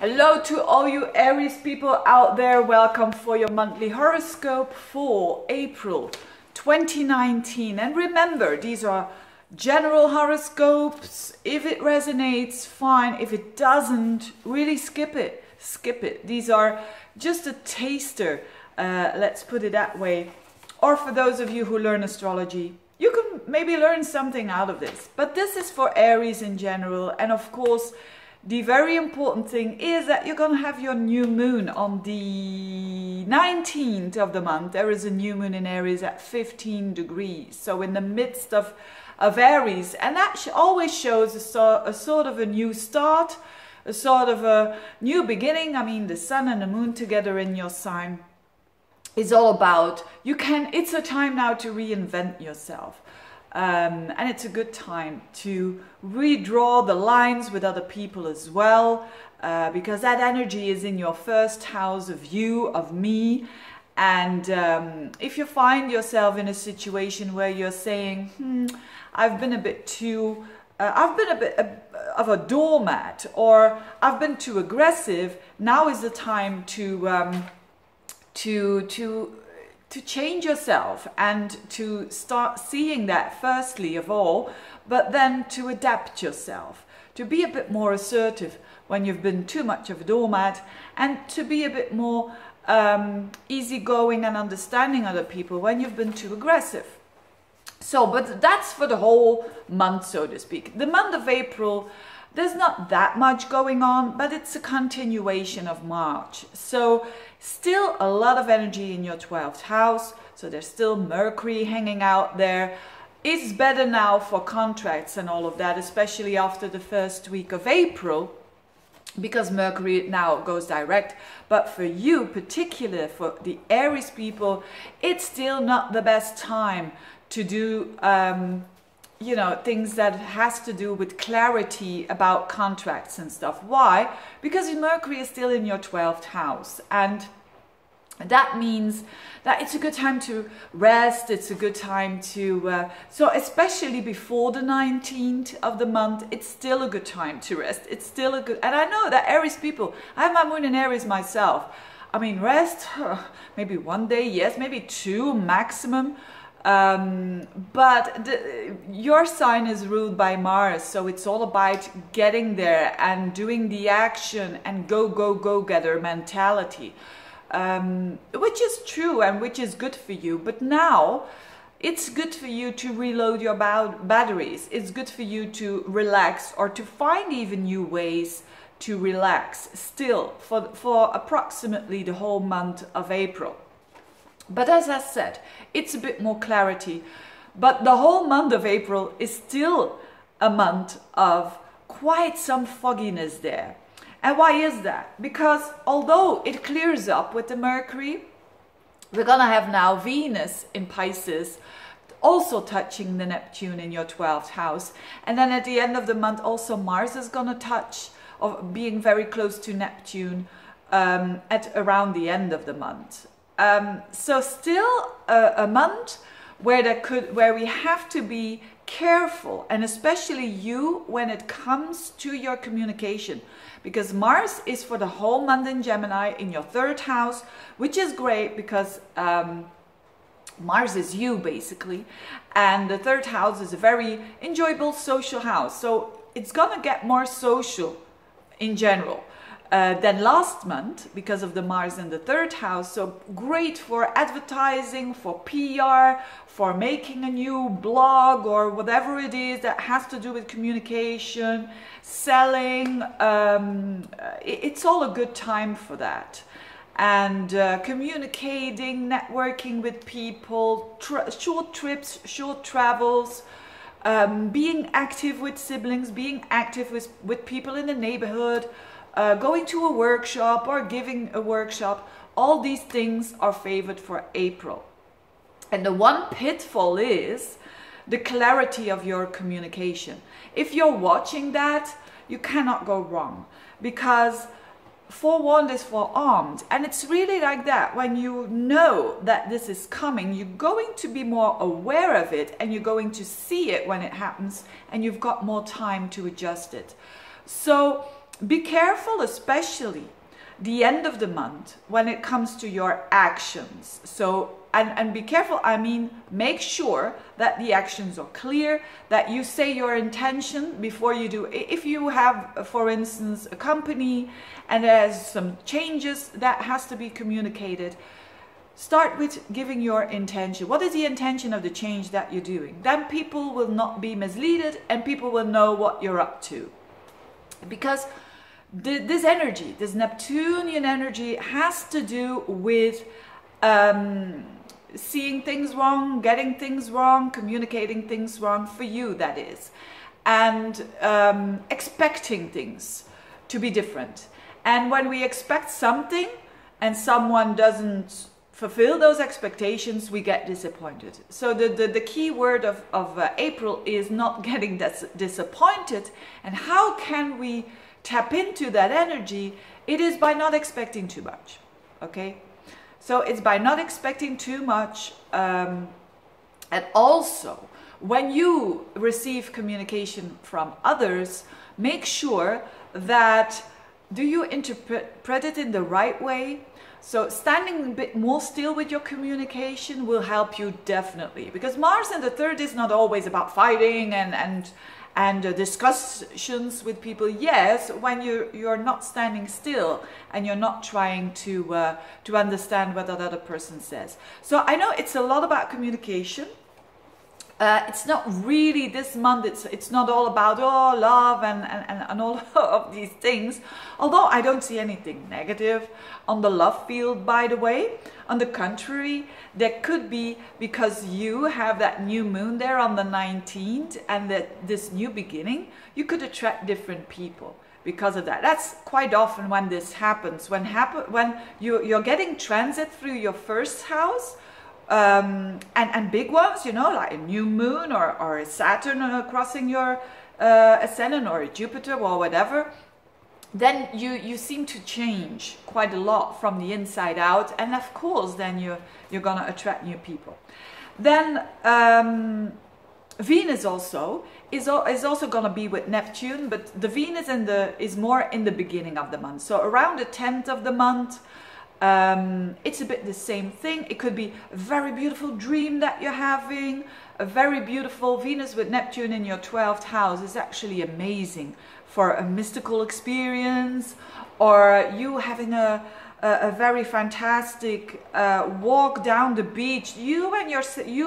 Hello to all you Aries people out there. Welcome for your monthly horoscope for April 2019. And remember, these are general horoscopes. If it resonates, fine. If it doesn't, really skip it. Skip it. These are just a taster, let's put it that way. Or for those of you who learn astrology, you can maybe learn something out of this. But this is for Aries in general. And of course, the very important thing is that you're going to have your new moon on the 19th of the month. There is a new moon in Aries at 15 degrees. So in the midst of Aries. And that always shows a sort of a new start, a sort of a new beginning. I mean, the sun and the moon together in your sign is all about, it's a time now to reinvent yourself. And it's a good time to redraw the lines with other people as well, because that energy is in your first house of you, of me. And if you find yourself in a situation where you're saying, I've been a bit too, I've been a bit of a doormat, or I've been too aggressive, now is the time to change yourself and to start seeing that firstly of all, but then to adapt yourself, to be a bit more assertive when you've been too much of a doormat, and to be a bit more easygoing and understanding other people when you've been too aggressive. So, but that's for the whole month, so to speak. The month of April, there's not that much going on, but it's a continuation of March. So still a lot of energy in your 12th house. So there's still Mercury hanging out there. It's better now for contracts and all of that, especially after the first week of April, because Mercury now goes direct. But for you, particularly for the Aries people, it's still not the best time to do you know, things that has to do with clarity about contracts and stuff. Why? Because Mercury is still in your 12th house, and that means that it's a good time to rest. It's a good time to so especially before the 19th of the month, it's still a good time to rest. It's still a good, and I know that Aries people, I have my moon in Aries myself. I mean, rest, maybe one day, yes, maybe two maximum. But your sign is ruled by Mars, so it's all about getting there and doing the action and go getter mentality, which is true and which is good for you. But now it's good for you to reload your batteries. It's good for you to relax, or to find even new ways to relax still for approximately the whole month of April. But as I said, it's a bit more clarity. But the whole month of April is still a month of quite some fogginess there. And why is that? Because although it clears up with the Mercury, we're going to have now Venus in Pisces also touching the Neptune in your 12th house. And then at the end of the month also Mars is going to touch, or being very close to Neptune at around the end of the month. So still a month where we have to be careful, and especially you when it comes to your communication, because Mars is for the whole month in Gemini in your 3rd house, which is great because Mars is you basically, and the 3rd house is a very enjoyable social house, so it's gonna get more social in general than last month because of the Mars in the 3rd house. So great for advertising, for PR, for making a new blog or whatever it is that has to do with communication, selling. It's all a good time for that. And communicating, networking with people, short trips, short travels, being active with siblings, being active with people in the neighborhood, going to a workshop or giving a workshop. All these things are favored for April. And the one pitfall is the clarity of your communication. If you're watching that, you cannot go wrong, because forewarned is forearmed. And it's really like that. When you know that this is coming, you're going to be more aware of it, and you're going to see it when it happens, and you've got more time to adjust it. So Be careful, especially the end of the month when it comes to your actions. So, and be careful, I mean, make sure that the actions are clear, that you say your intention before you do. If you have, for instance, a company and there's some changes that has to be communicated, start with giving your intention. What is the intention of the change that you're doing? Then people will not be misled and people will know what you're up to. Because this energy, this Neptunian energy, has to do with seeing things wrong, getting things wrong, communicating things wrong, for you that is, and expecting things to be different. And when we expect something and someone doesn't fulfill those expectations, we get disappointed. So the key word of April is not getting disappointed. And how can we tap into that energy? It is by not expecting too much. Okay, so it's by not expecting too much, and also when you receive communication from others, make sure that do you interpret it in the right way. So standing a bit more still with your communication will help you definitely, because Mars in the third is not always about fighting and discussions with people. Yes, when you're not standing still and you're not trying to understand what that other person says. So I know it's a lot about communication. It's not really this month, it's not all about love and all of these things, although I don't see anything negative on the love field, by the way. On the contrary, there could be, because you have that new moon there on the 19th and this new beginning, you could attract different people because of that. That's quite often when this happens, when you're getting transit through your first house. And big ones, you know, like a new moon or a Saturn crossing your ascendant, or a Jupiter or whatever, then you seem to change quite a lot from the inside out, and of course then you're gonna attract new people. Then Venus also is also gonna be with Neptune, but the Venus is more in the beginning of the month, so around the 10th of the month. It's a bit the same thing. It could be a very beautiful dream that you're having, a very beautiful Venus with Neptune in your 12th house is actually amazing for a mystical experience, or you having a very fantastic walk down the beach, you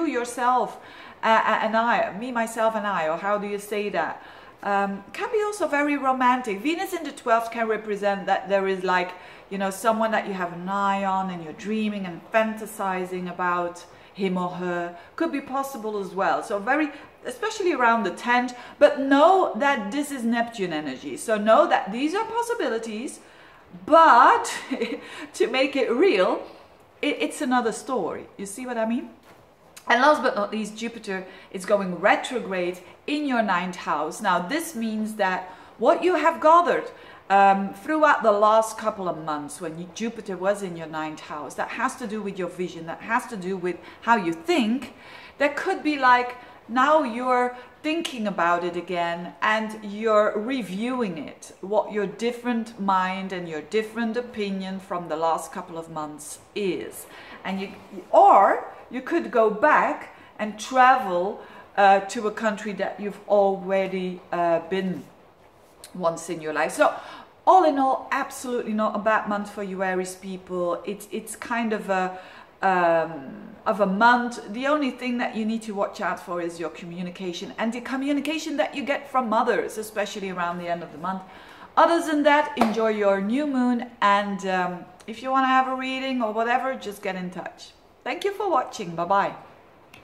yourself and I, me, myself and I, or how do you say that? Can be also very romantic. Venus in the 12th can represent that there is, like, you know, someone that you have an eye on and you're dreaming and fantasizing about him or her. Could be possible as well. So very, especially around the 10th, but know that this is Neptune energy. So know that these are possibilities, but to make it real, it's another story. You see what I mean? And last but not least, Jupiter is going retrograde in your 9th house. Now, this means that what you have gathered throughout the last couple of months when Jupiter was in your 9th house, that has to do with your vision, that has to do with how you think. That could be like, now you're thinking about it again and you're reviewing it, what your different mind and your different opinion from the last couple of months is. And you could go back and travel to a country that you've already been once in your life. So all in all, absolutely not a bad month for you Aries people. It's kind of a month. The only thing that you need to watch out for is your communication, and the communication that you get from others, especially around the end of the month. Other than that, enjoy your new moon, and if you want to have a reading or whatever, just get in touch. Thank you for watching. Bye bye.